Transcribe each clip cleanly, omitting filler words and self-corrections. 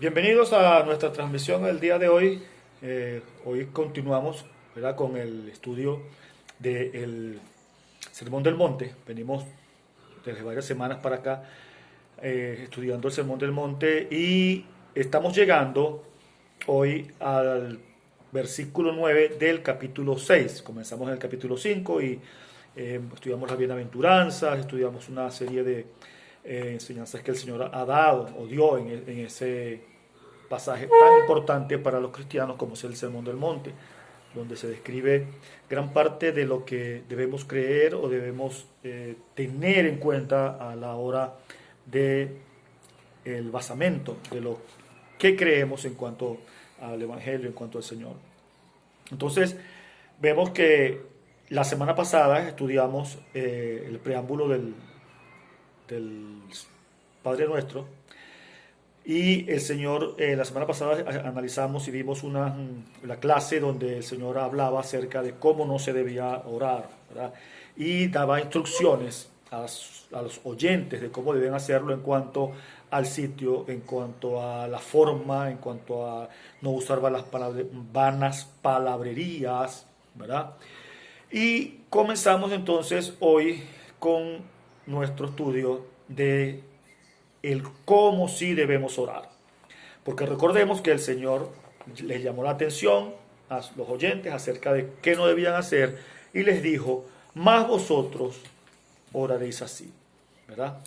Bienvenidos a nuestra transmisión del día de hoy. Hoy continuamos, ¿verdad?, con el estudio del Sermón del Monte. Venimos desde varias semanas para acá estudiando el Sermón del Monte y estamos llegando hoy al versículo 9 del capítulo 6. Comenzamos en el capítulo 5 y estudiamos las bienaventuranzas, estudiamos una serie de enseñanzas que el Señor ha dado o dio en ese pasaje tan importante para los cristianos como es el Sermón del Monte, donde se describe gran parte de lo que debemos creer o debemos tener en cuenta a la hora de el basamento de lo que creemos en cuanto al Evangelio, en cuanto al Señor. Entonces, vemos que la semana pasada estudiamos el preámbulo del Padre Nuestro y el Señor, la semana pasada analizamos y vimos la clase donde el Señor hablaba acerca de cómo no se debía orar, ¿verdad? Y daba instrucciones a los oyentes de cómo deben hacerlo en cuanto al sitio, en cuanto a la forma, en cuanto a no usar vanas palabrerías, ¿verdad? Y comenzamos entonces hoy con nuestro estudio de el cómo sí debemos orar. Porque recordemos que el Señor les llamó la atención a los oyentes acerca de qué no debían hacer y les dijo, más vosotros oraréis así, ¿verdad?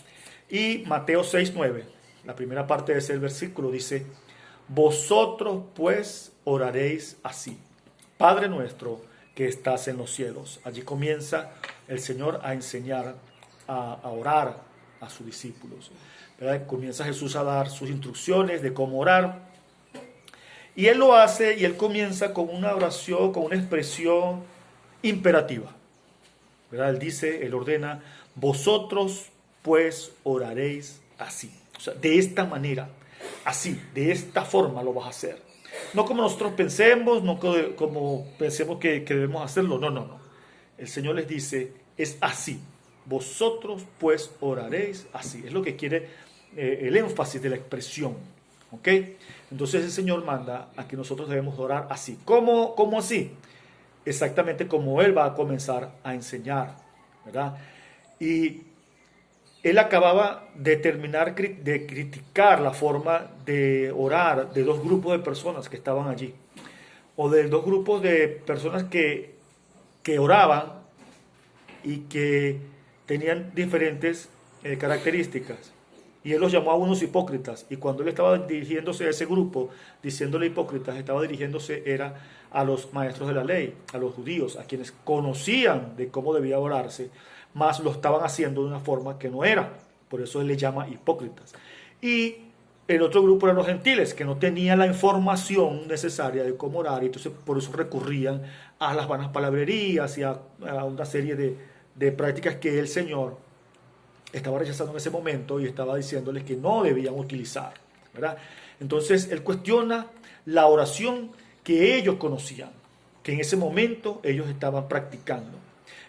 Y Mateo 6:9, la primera parte de ese versículo dice, vosotros pues oraréis así, Padre nuestro que estás en los cielos. Allí comienza el Señor a enseñar a orar a sus discípulos, ¿verdad? Comienza Jesús a dar sus instrucciones de cómo orar. Y Él lo hace y Él comienza con una oración, con una expresión imperativa, ¿verdad? Él dice, Él ordena, vosotros pues oraréis así. O sea, de esta manera, así, de esta forma lo vas a hacer. No como nosotros pensemos, no como pensemos que debemos hacerlo, no, no, no. El Señor les dice, es así. Vosotros pues oraréis así. Es lo que quiere el énfasis de la expresión. ¿Ok? Entonces el Señor manda a que nosotros debemos orar así. ¿Cómo así? Exactamente como Él va a comenzar a enseñar, ¿verdad? Y Él acababa de terminar de criticar la forma de orar de dos grupos de personas que estaban allí, o de dos grupos de personas que oraban y que tenían diferentes características. Y él los llamó a unos hipócritas. Y cuando él estaba dirigiéndose a ese grupo, diciéndole hipócritas, estaba dirigiéndose era a los maestros de la ley, a los judíos, a quienes conocían de cómo debía orarse, mas lo estaban haciendo de una forma que no era. Por eso él les llama hipócritas. Y el otro grupo eran los gentiles, que no tenían la información necesaria de cómo orar, y entonces por eso recurrían a las vanas palabrerías y a una serie de prácticas que el Señor estaba rechazando en ese momento y estaba diciéndoles que no debían utilizar, ¿verdad? Entonces él cuestiona la oración que ellos conocían, que en ese momento ellos estaban practicando.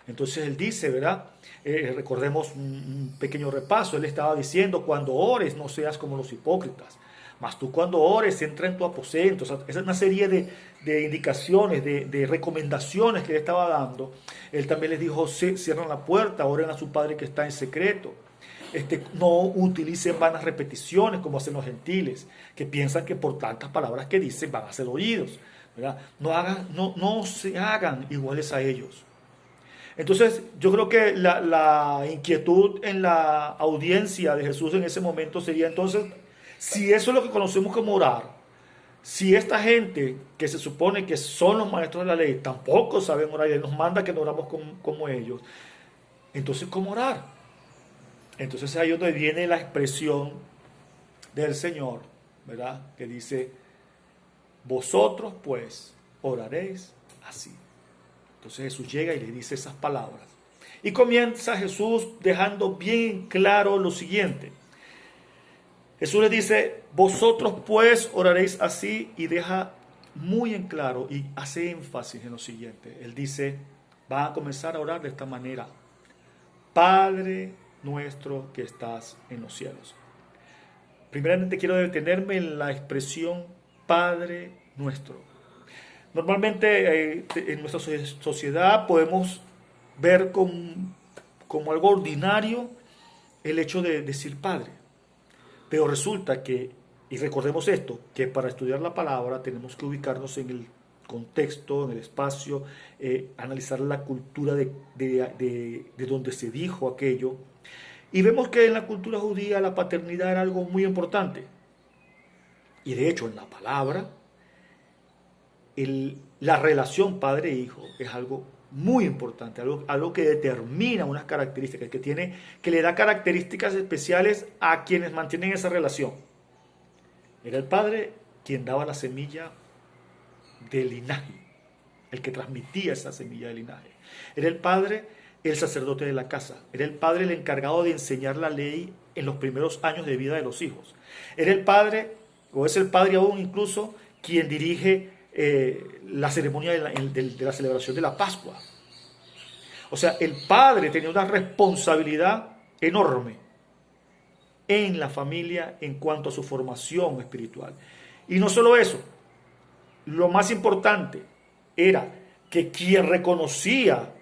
Entonces él dice, ¿verdad? Recordemos un pequeño repaso. Él estaba diciendo, cuando ores no seas como los hipócritas, mas tú cuando ores entra en tu aposento. O sea, esa es una serie de indicaciones, de recomendaciones que él estaba dando. Él también les dijo, cierran la puerta, oren a su Padre que está en secreto. No utilicen vanas repeticiones como hacen los gentiles, que piensan que por tantas palabras que dicen van a ser oídos, ¿verdad? No se hagan iguales a ellos. Entonces, yo creo que la inquietud en la audiencia de Jesús en ese momento sería entonces, si eso es lo que conocemos como orar, si esta gente que se supone que son los maestros de la ley tampoco saben orar y Él nos manda que no oramos como ellos, entonces ¿cómo orar? Entonces ahí es donde viene la expresión del Señor, ¿verdad? Que dice, vosotros pues oraréis así. Entonces Jesús llega y le dice esas palabras. Y comienza Jesús dejando bien claro lo siguiente. Jesús le dice, vosotros pues oraréis así, y deja muy en claro y hace énfasis en lo siguiente. Él dice, va a comenzar a orar de esta manera. Padre nuestro que estás en los cielos. Primeramente quiero detenerme en la expresión Padre nuestro. Normalmente en nuestra sociedad podemos ver como algo ordinario el hecho de decir Padre. Pero resulta que, y recordemos esto, que para estudiar la palabra tenemos que ubicarnos en el contexto, en el espacio, analizar la cultura de donde se dijo aquello. Y vemos que en la cultura judía la paternidad era algo muy importante. Y de hecho en la palabra, la relación padre-hijo es algo muy importante, algo que determina unas características, que le da características especiales a quienes mantienen esa relación. Era el padre quien daba la semilla del linaje, el que transmitía esa semilla del linaje. Era el padre el sacerdote de la casa. Era el padre el encargado de enseñar la ley en los primeros años de vida de los hijos. Era el padre, o es el padre aún incluso, quien dirige la ceremonia de la celebración de la Pascua. O sea, el padre tenía una responsabilidad enorme en la familia en cuanto a su formación espiritual. Y no solo eso, lo más importante era que quien reconocía,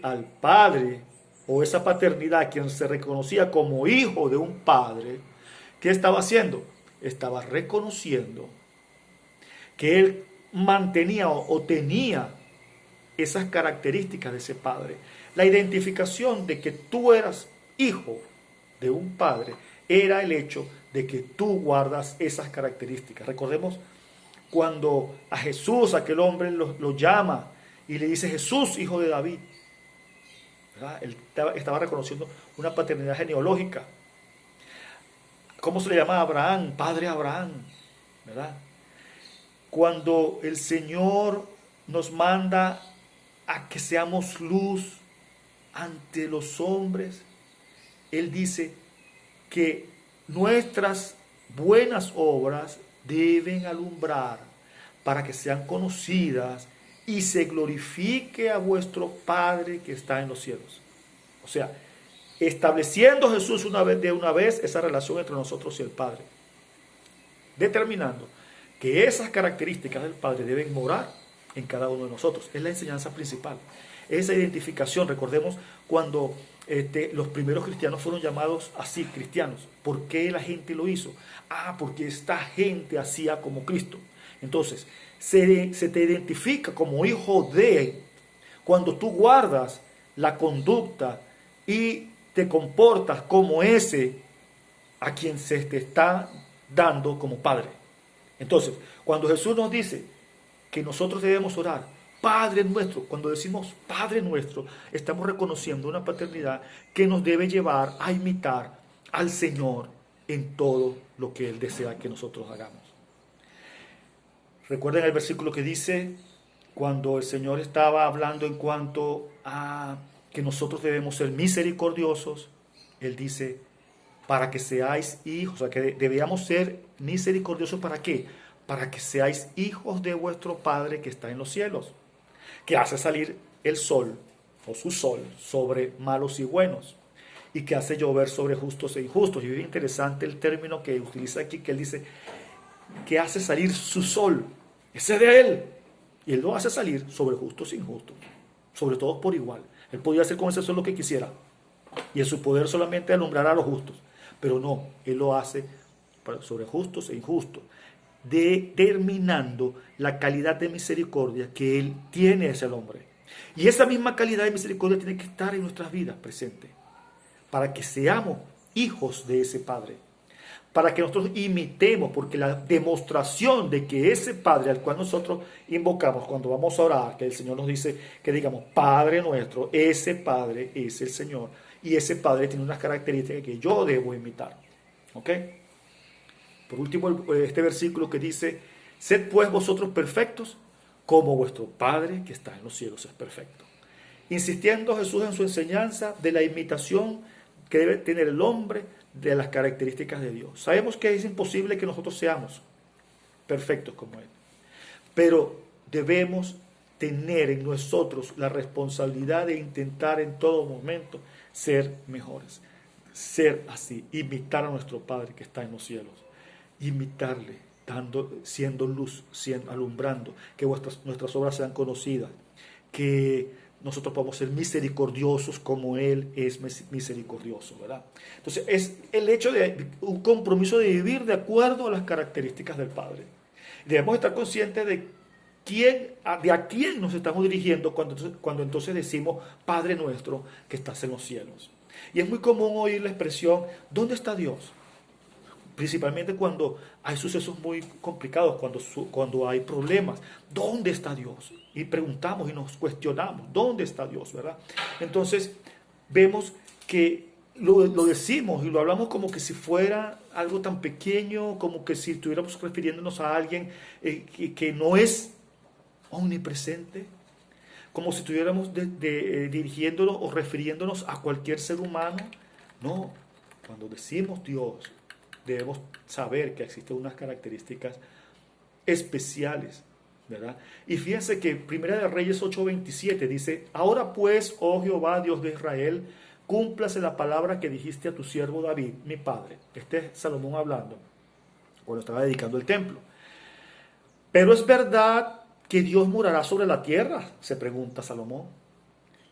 al padre o esa paternidad, quien se reconocía como hijo de un padre, ¿qué estaba haciendo? Estaba reconociendo que él mantenía o tenía esas características de ese padre. La identificación de que tú eras hijo de un padre era el hecho de que tú guardas esas características. Recordemos cuando a Jesús, aquel hombre lo llama y le dice: Jesús, hijo de David. ¿Verdad? Él estaba reconociendo una paternidad genealógica. ¿Cómo se le llama a Abraham? Padre Abraham. ¿Verdad? Cuando el Señor nos manda a que seamos luz ante los hombres, Él dice que nuestras buenas obras deben alumbrar para que sean conocidas y se glorifique a vuestro Padre que está en los cielos. O sea, estableciendo Jesús de una vez esa relación entre nosotros y el Padre, determinando que esas características del Padre deben morar en cada uno de nosotros. Es la enseñanza principal. Esa identificación, recordemos cuando los primeros cristianos fueron llamados así, cristianos. ¿Por qué la gente lo hizo? Porque esta gente hacía como Cristo. Entonces, se te identifica como hijo de cuando tú guardas la conducta y te comportas como ese a quien se te está dando como Padre. Entonces, cuando Jesús nos dice que nosotros debemos orar, Padre nuestro, cuando decimos Padre nuestro, estamos reconociendo una paternidad que nos debe llevar a imitar al Señor en todo lo que Él desea que nosotros hagamos. Recuerden el versículo que dice, cuando el Señor estaba hablando en cuanto a que nosotros debemos ser misericordiosos, Él dice, para que seáis hijos, o sea, que debíamos ser misericordiosos, ¿para qué? Para que seáis hijos de vuestro Padre que está en los cielos, que hace salir el sol, o su sol, sobre malos y buenos, y que hace llover sobre justos e injustos. Y es interesante el término que utiliza aquí, que Él dice, que hace salir su sol, ese de Él, y Él lo hace salir sobre justos e injustos, sobre todos por igual. Él podía hacer con ese sol lo que quisiera, y en su poder solamente alumbrar a los justos, pero no, Él lo hace sobre justos e injustos, determinando la calidad de misericordia que Él tiene hacia el hombre. Y esa misma calidad de misericordia tiene que estar en nuestras vidas presente, para que seamos hijos de ese Padre, para que nosotros imitemos, porque la demostración de que ese Padre al cual nosotros invocamos cuando vamos a orar, que el Señor nos dice que digamos Padre nuestro, ese Padre es el Señor, y ese Padre tiene unas características que yo debo imitar. ¿Ok? Por último, este versículo que dice, sed pues vosotros perfectos, como vuestro Padre que está en los cielos es perfecto. Insistiendo Jesús en su enseñanza de la imitación que debe tener el hombre de las características de Dios. Sabemos que es imposible que nosotros seamos perfectos como Él, pero debemos tener en nosotros la responsabilidad de intentar en todo momento ser mejores. ser así, imitar a nuestro Padre que está en los cielos, imitarle, siendo luz, alumbrando, que nuestras obras sean conocidas, que nosotros podamos ser misericordiosos como Él es misericordioso, ¿verdad? Entonces es el hecho de un compromiso de vivir de acuerdo a las características del Padre. Debemos estar conscientes de a quién nos estamos dirigiendo cuando entonces decimos Padre nuestro que estás en los cielos. Y es muy común oír la expresión ¿dónde está Dios? Principalmente cuando hay sucesos muy complicados, cuando hay problemas. ¿Dónde está Dios? Y preguntamos y nos cuestionamos, ¿dónde está Dios? ¿Verdad? Entonces vemos que lo decimos y lo hablamos como que si fuera algo tan pequeño, como que si estuviéramos refiriéndonos a alguien que no es omnipresente, como si estuviéramos dirigiéndonos o refiriéndonos a cualquier ser humano. No, cuando decimos Dios, debemos saber que existen unas características especiales, ¿verdad? Y fíjense que Primera de Reyes 8:27 dice, ahora pues, oh Jehová, Dios de Israel, cúmplase la palabra que dijiste a tu siervo David, mi padre. Este es Salomón hablando cuando estaba dedicando el templo. Pero es verdad que Dios morará sobre la tierra, se pregunta Salomón.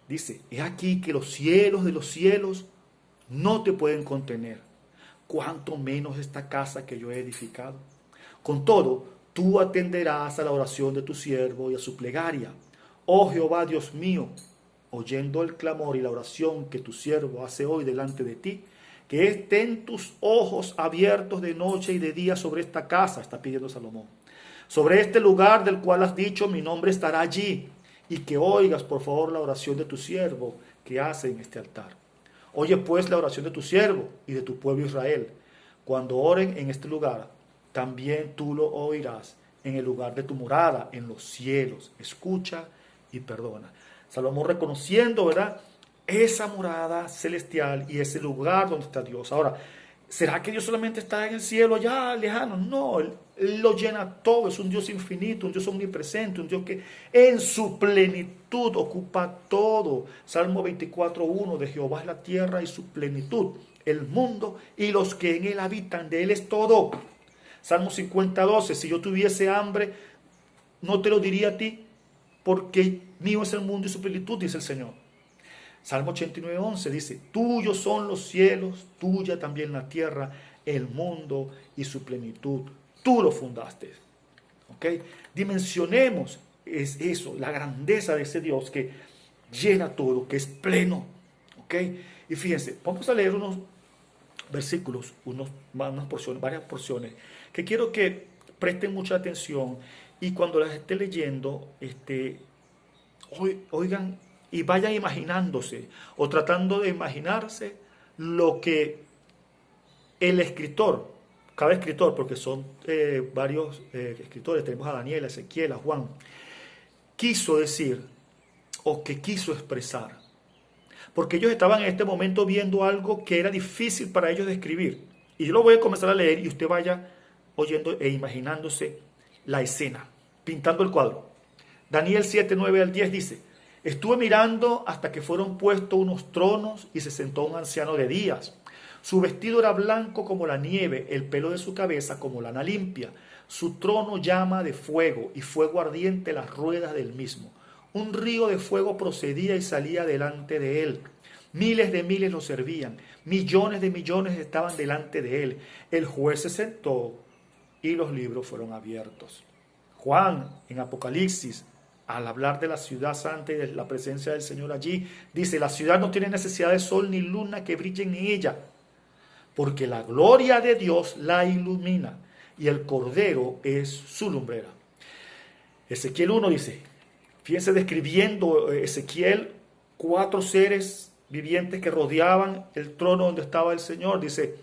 Dice, he aquí que los cielos de los cielos no te pueden contener, cuanto menos esta casa que yo he edificado. Con todo, tú atenderás a la oración de tu siervo y a su plegaria. Oh Jehová, Dios mío, oyendo el clamor y la oración que tu siervo hace hoy delante de ti, que estén tus ojos abiertos de noche y de día sobre esta casa, está pidiendo Salomón, sobre este lugar del cual has dicho, mi nombre estará allí, y que oigas por favor la oración de tu siervo que hace en este altar. Oye pues la oración de tu siervo y de tu pueblo Israel. Cuando oren en este lugar, también tú lo oirás en el lugar de tu morada, en los cielos. Escucha y perdona. Salomón reconociendo, ¿verdad?, esa morada celestial y ese lugar donde está Dios. Ahora, ¿será que Dios solamente está en el cielo allá lejano? No, Él lo llena todo, es un Dios infinito, un Dios omnipresente, un Dios que en su plenitud ocupa todo. Salmo 24:1, de Jehová es la tierra y su plenitud, el mundo y los que en él habitan, de él es todo. Salmo 50:12, si yo tuviese hambre, no te lo diría a ti, porque mío es el mundo y su plenitud, dice el Señor. Salmo 89:11 dice, tuyos son los cielos, tuya también la tierra, el mundo y su plenitud. Tú lo fundaste. ¿Ok? Dimensionemos es eso, la grandeza de ese Dios que llena todo, que es pleno. ¿Ok? Y fíjense, vamos a leer unos versículos, varias porciones, que quiero que presten mucha atención y cuando las esté leyendo, oigan y vayan imaginándose o tratando de imaginarse lo que el escritor, cada escritor, porque son varios escritores, tenemos a Daniel, a Ezequiel, a Juan, quiso decir o que quiso expresar. Porque ellos estaban en este momento viendo algo que era difícil para ellos de escribir. Y yo lo voy a comenzar a leer y usted vaya oyendo e imaginándose la escena, pintando el cuadro. Daniel 7:9-10 dice, estuve mirando hasta que fueron puestos unos tronos y se sentó un anciano de días. Su vestido era blanco como la nieve, el pelo de su cabeza como lana limpia. Su trono llama de fuego y fuego ardiente las ruedas del mismo. Un río de fuego procedía y salía delante de él. Miles de miles lo servían. Millones de millones estaban delante de él. El juez se sentó y los libros fueron abiertos. Juan, en Apocalipsis, al hablar de la ciudad santa y de la presencia del Señor allí, dice, la ciudad no tiene necesidad de sol ni luna que brillen en ella, porque la gloria de Dios la ilumina y el Cordero es su lumbrera. Ezequiel 1 dice, fíjense describiendo Ezequiel 4 seres vivientes que rodeaban el trono donde estaba el Señor. Dice,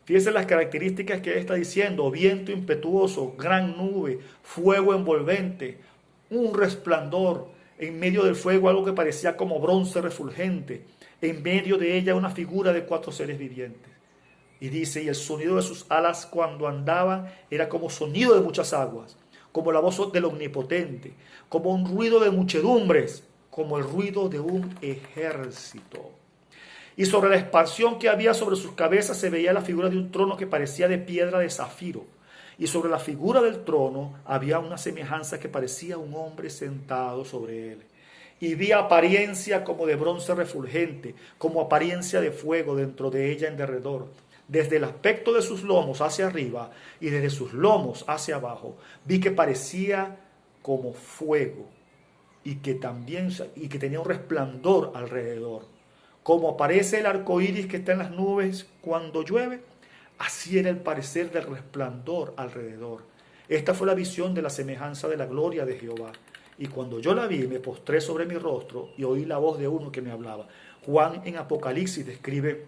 fíjense las características que él está diciendo, viento impetuoso, gran nube, fuego envolvente, un resplandor, en medio del fuego algo que parecía como bronce refulgente, en medio de ella una figura de 4 seres vivientes. Y dice, y el sonido de sus alas cuando andaban era como sonido de muchas aguas, como la voz del Omnipotente, como un ruido de muchedumbres, como el ruido de un ejército. Y sobre la expansión que había sobre sus cabezas se veía la figura de un trono que parecía de piedra de zafiro. Y sobre la figura del trono había una semejanza que parecía un hombre sentado sobre él. Y vi apariencia como de bronce refulgente, como apariencia de fuego dentro de ella en derredor. Desde el aspecto de sus lomos hacia arriba y desde sus lomos hacia abajo, vi que parecía como fuego y que tenía un resplandor alrededor. Como aparece el arco iris que está en las nubes cuando llueve, así era el parecer del resplandor alrededor. Esta fue la visión de la semejanza de la gloria de Jehová. Y cuando yo la vi, me postré sobre mi rostro y oí la voz de uno que me hablaba. Juan en Apocalipsis describe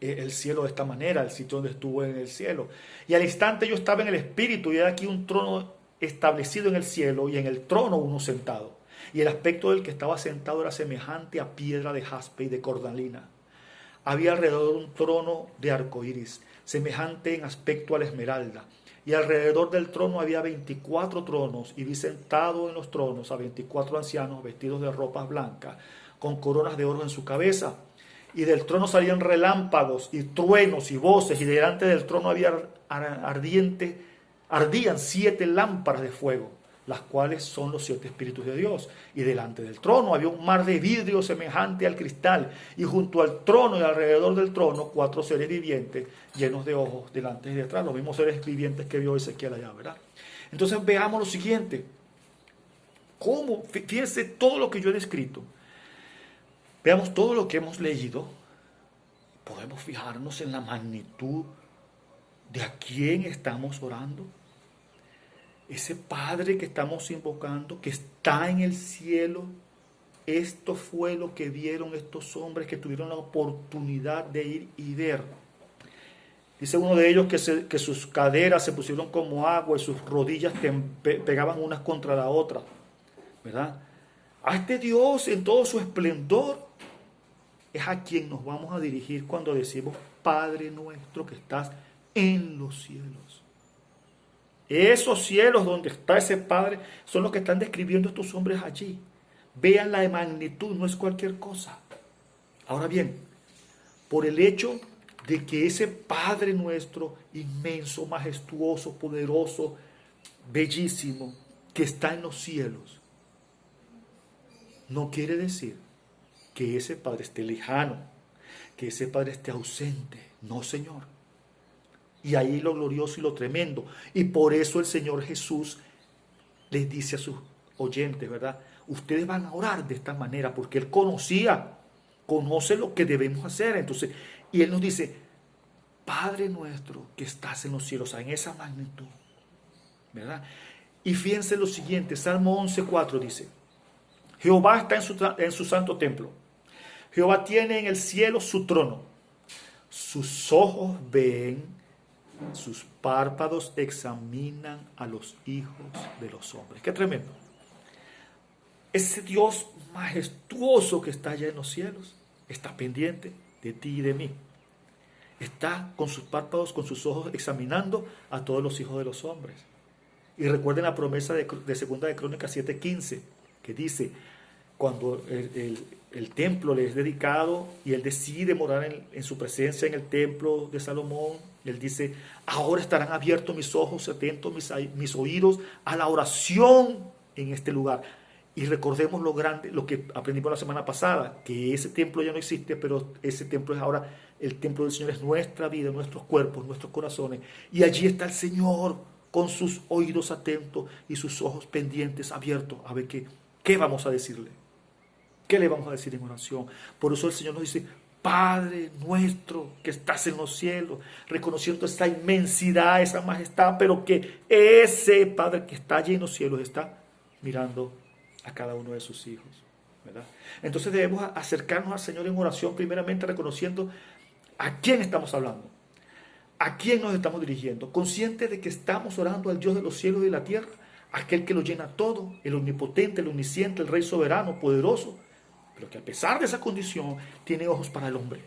el cielo de esta manera, el sitio donde estuvo en el cielo. Y al instante yo estaba en el espíritu y era aquí un trono establecido en el cielo y en el trono uno sentado. Y el aspecto del que estaba sentado era semejante a piedra de jaspe y de cordalina. Había alrededor un trono de arcoíris, semejante en aspecto a la esmeralda. Y alrededor del trono había 24 tronos, y vi sentado en los tronos a 24 ancianos vestidos de ropas blancas, con coronas de oro en su cabeza. Y del trono salían relámpagos y truenos y voces, y delante del trono ardían 7 lámparas de fuego, las cuales son los 7 espíritus de Dios. Y delante del trono había un mar de vidrio semejante al cristal, y junto al trono y alrededor del trono 4 seres vivientes llenos de ojos delante y detrás, los mismos seres vivientes que vio Ezequiel allá, ¿verdad? Entonces veamos lo siguiente. Fíjense todo lo que yo he descrito. Veamos todo lo que hemos leído. Podemos fijarnos en la magnitud de a quién estamos orando. Ese Padre que estamos invocando, que está en el cielo, esto fue lo que vieron estos hombres que tuvieron la oportunidad de ir y ver. Dice uno de ellos que sus caderas se pusieron como agua y sus rodillas pegaban unas contra la otra, ¿verdad? A este Dios en todo su esplendor es a quien nos vamos a dirigir cuando decimos Padre nuestro que estás en los cielos. Esos cielos donde está ese Padre son los que están describiendo estos hombres allí. Vean la magnitud, no es cualquier cosa. Ahora bien, por el hecho de que ese Padre nuestro, inmenso, majestuoso, poderoso, bellísimo, que está en los cielos, no quiere decir que ese Padre esté lejano, que ese Padre esté ausente. No, Señor. Y ahí lo glorioso y lo tremendo. Y por eso el Señor Jesús les dice a sus oyentes, ¿verdad? Ustedes van a orar de esta manera porque Él conoce lo que debemos hacer. Entonces, y Él nos dice, Padre nuestro que estás en los cielos, o sea, en esa magnitud, ¿verdad? Y fíjense lo siguiente, Salmo 11:4 dice, Jehová está en su santo templo. Jehová tiene en el cielo su trono. Sus ojos ven, sus párpados examinan a los hijos de los hombres. Qué tremendo. Ese Dios majestuoso que está allá en los cielos está pendiente de ti y de mí. Está con sus párpados, con sus ojos examinando a todos los hijos de los hombres. Y recuerden la promesa de Segunda de Crónicas 7:15, que dice, cuando el templo le es dedicado y él decide morar en su presencia en el templo de Salomón, él dice, ahora estarán abiertos mis ojos, atentos mis oídos a la oración en este lugar. Y recordemos lo grande, lo que aprendimos la semana pasada, que ese templo ya no existe, pero ese templo es ahora, el templo del Señor es nuestra vida, nuestros cuerpos, nuestros corazones. Y allí está el Señor con sus oídos atentos y sus ojos pendientes, abiertos, a ver qué vamos a decirle. ¿Qué le vamos a decir en oración? Por eso el Señor nos dice, Padre nuestro que estás en los cielos, reconociendo esa inmensidad, esa majestad, pero que ese Padre que está allí en los cielos está mirando a cada uno de sus hijos, ¿verdad? Entonces debemos acercarnos al Señor en oración, primeramente reconociendo a quién estamos hablando, a quién nos estamos dirigiendo, conscientes de que estamos orando al Dios de los cielos y de la tierra, aquel que lo llena todo, el omnipotente, el omnisciente, el Rey soberano, poderoso, pero que a pesar de esa condición tiene ojos para el hombre,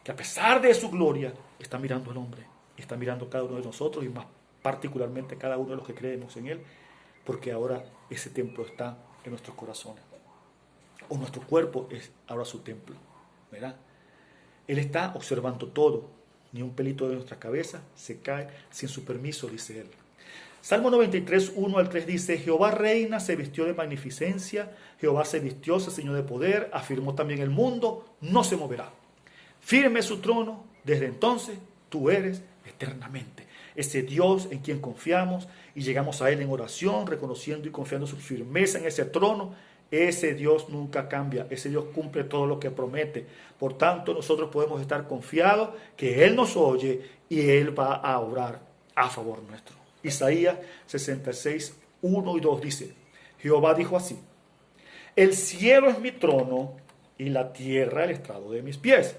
que a pesar de su gloria está mirando al hombre, está mirando a cada uno de nosotros y más particularmente a cada uno de los que creemos en Él, porque ahora ese templo está en nuestros corazones, o nuestro cuerpo es ahora su templo, ¿verdad? Él está observando todo. Ni un pelito de nuestra cabeza se cae sin su permiso, dice Él. Salmo 93, 1 al 3 dice: Jehová reina, se vistió de magnificencia, Jehová se vistió, se ciñó de poder, afirmó también el mundo, no se moverá. Firme es su trono, desde entonces tú eres eternamente. Ese Dios en quien confiamos y llegamos a Él en oración, reconociendo y confiando su firmeza en ese trono, ese Dios nunca cambia, ese Dios cumple todo lo que promete. Por tanto, nosotros podemos estar confiados que Él nos oye y Él va a obrar a favor nuestro. Isaías 66, 1 y 2 dice: Jehová dijo así: el cielo es mi trono y la tierra el estrado de mis pies.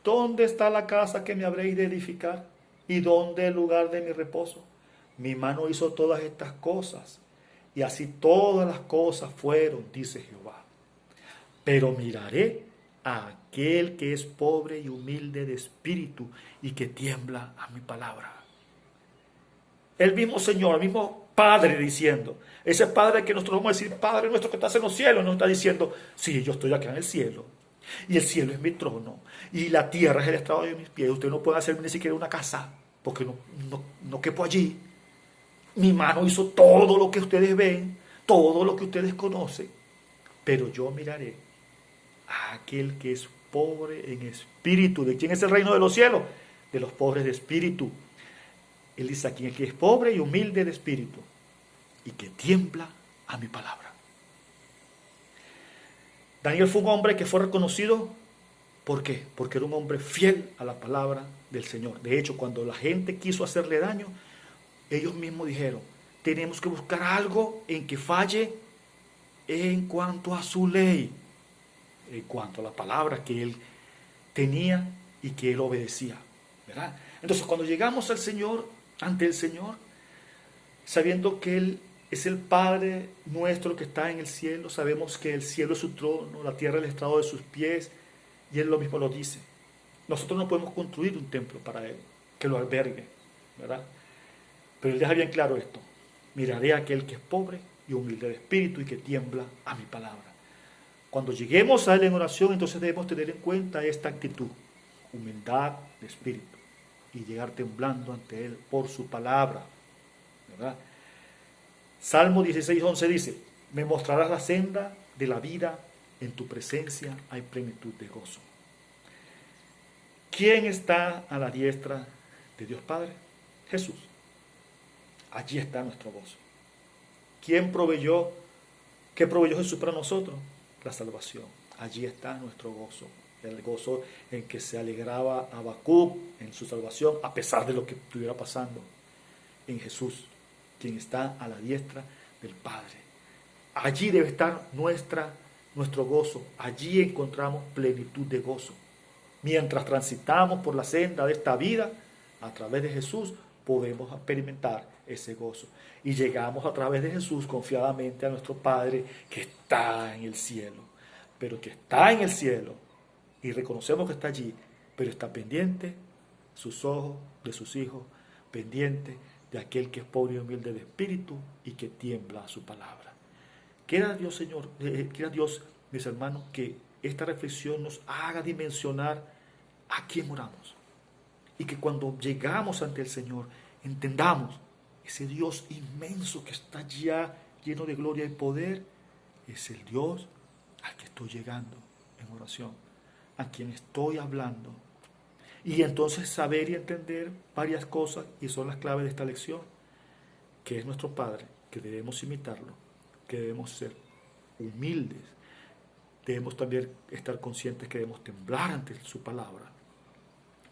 ¿Dónde está la casa que me habréis de edificar? ¿Y dónde el lugar de mi reposo? Mi mano hizo todas estas cosas, y así todas las cosas fueron, dice Jehová. Pero miraré a aquel que es pobre y humilde de espíritu y que tiembla a mi palabra. El mismo Señor, el mismo Padre diciendo, ese Padre que nosotros vamos a decir, Padre nuestro que estás en los cielos, nos está diciendo, sí, yo estoy acá en el cielo, y el cielo es mi trono, y la tierra es el estrado de mis pies. Usted no puede hacerme ni siquiera una casa, porque no quepo allí. Mi mano hizo todo lo que ustedes ven, todo lo que ustedes conocen, pero yo miraré a aquel que es pobre en espíritu. ¿De quién es el reino de los cielos? De los pobres de espíritu. Él dice aquí: el que es pobre y humilde de espíritu y que tiembla a mi palabra. Daniel fue un hombre que fue reconocido. ¿Por qué? Porque era un hombre fiel a la palabra del Señor. De hecho, cuando la gente quiso hacerle daño, ellos mismos dijeron: tenemos que buscar algo en que falle en cuanto a su ley, en cuanto a la palabra que él tenía y que él obedecía, ¿verdad? Entonces, cuando llegamos al Señor, ante el Señor, sabiendo que Él es el Padre nuestro que está en el cielo, sabemos que el cielo es su trono, la tierra es el estrado de sus pies, y Él lo mismo lo dice. Nosotros no podemos construir un templo para Él, que lo albergue, ¿verdad? Pero Él deja bien claro esto: miraré a aquel que es pobre y humilde de espíritu y que tiembla a mi palabra. Cuando lleguemos a Él en oración, entonces debemos tener en cuenta esta actitud: humildad de espíritu, y llegar temblando ante Él por su palabra, ¿verdad? Salmo 16:11 dice: me mostrarás la senda de la vida, en tu presencia hay plenitud de gozo. ¿Quién está a la diestra de Dios Padre? Jesús. Allí está nuestro gozo. ¿Quién proveyó? ¿Qué proveyó Jesús para nosotros? La salvación. Allí está nuestro gozo. El gozo en que se alegraba Habacuc en su salvación, a pesar de lo que estuviera pasando, en Jesús, quien está a la diestra del Padre. Allí debe estar nuestro gozo. Allí encontramos plenitud de gozo. Mientras transitamos por la senda de esta vida, a través de Jesús podemos experimentar ese gozo. Y llegamos a través de Jesús confiadamente a nuestro Padre que está en el cielo. Pero que está en el cielo, y reconocemos que está allí, pero está pendiente sus ojos de sus hijos, pendiente de aquel que es pobre y humilde de espíritu y que tiembla a su palabra. Quiera Dios, Señor, quiera Dios, mis hermanos, que esta reflexión nos haga dimensionar a quién oramos, y que cuando llegamos ante el Señor entendamos ese Dios inmenso que está ya lleno de gloria y poder. Es el Dios al que estoy llegando en oración, a quien estoy hablando, y entonces saber y entender varias cosas, y son las claves de esta lección: que es nuestro Padre, que debemos imitarlo, que debemos ser humildes, debemos también estar conscientes que debemos temblar ante su palabra,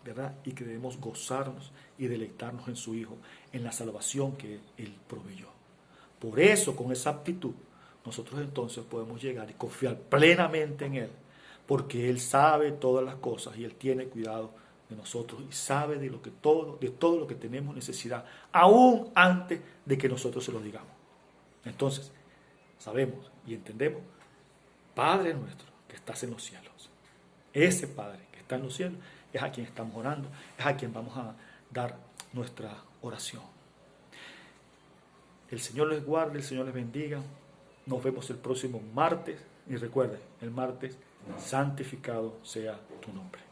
¿verdad? Y que debemos gozarnos y deleitarnos en su Hijo, en la salvación que Él proveyó. Por eso, con esa aptitud, nosotros entonces podemos llegar y confiar plenamente en Él, porque Él sabe todas las cosas y Él tiene cuidado de nosotros y sabe de todo lo que tenemos necesidad, aún antes de que nosotros se lo digamos. Entonces, sabemos y entendemos: Padre nuestro que estás en los cielos. Ese Padre que está en los cielos es a quien estamos orando, es a quien vamos a dar nuestra oración. El Señor les guarde, el Señor les bendiga. Nos vemos el próximo martes, y recuerden, el martes: santificado sea tu nombre.